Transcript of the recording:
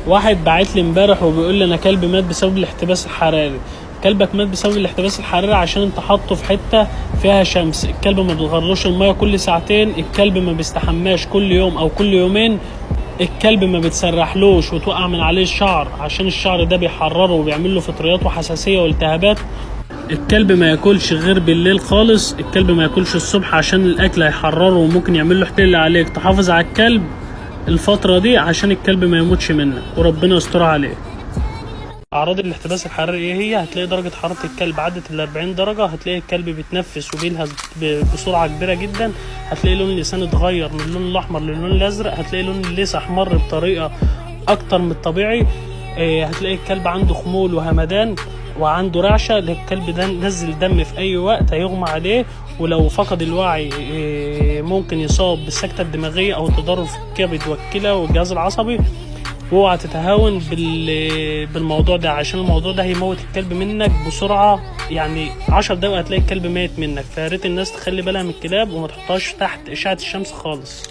واحد بعت لي امبارح وبيقول لي انا كلبي مات بسبب الاحتباس الحراري. كلبك مات بسبب الاحتباس الحراري عشان انت حاطه في حته فيها شمس. الكلب ما بتغرلوش الميه كل ساعتين، الكلب ما بيستحماش كل يوم او كل يومين، الكلب ما بتسرحلوش وتوقع من عليه الشعر عشان الشعر ده بيحرره وبيعمل له فطريات وحساسيه والتهابات. الكلب ما ياكلش غير بالليل خالص، الكلب ما ياكلش الصبح عشان الاكل هيحرره وممكن يعمل له احتلال عليك. تحافظ على الكلب الفترة دي عشان الكلب ما يموتش منك وربنا يستر عليه. اعراض الاحتباس الحراري ايه هي؟ هتلاقي درجة حرارة الكلب عدت ال 40 درجة، هتلاقي الكلب بيتنفس وبيلهث بسرعة كبيرة جدا، هتلاقي لون اللسان اتغير من اللون الاحمر للون الازرق، هتلاقي لون اللثة احمر بطريقة اكتر من الطبيعي، هتلاقي الكلب عنده خمول وهمدان وعنده رعشة. الكلب ده نزل دم في اي وقت هيغمى عليه، ولو فقد الوعي ممكن يصاب بالسكتة الدماغية او تضرر في الكبد والكلى والجهاز العصبي. واوعى تتهاون بالموضوع ده عشان الموضوع ده هيموت الكلب منك بسرعة، يعني 10 دقايق هتلاقي الكلب ميت منك. فياريت الناس تخلي بالها من الكلاب وما تحطهاش تحت اشعة الشمس خالص.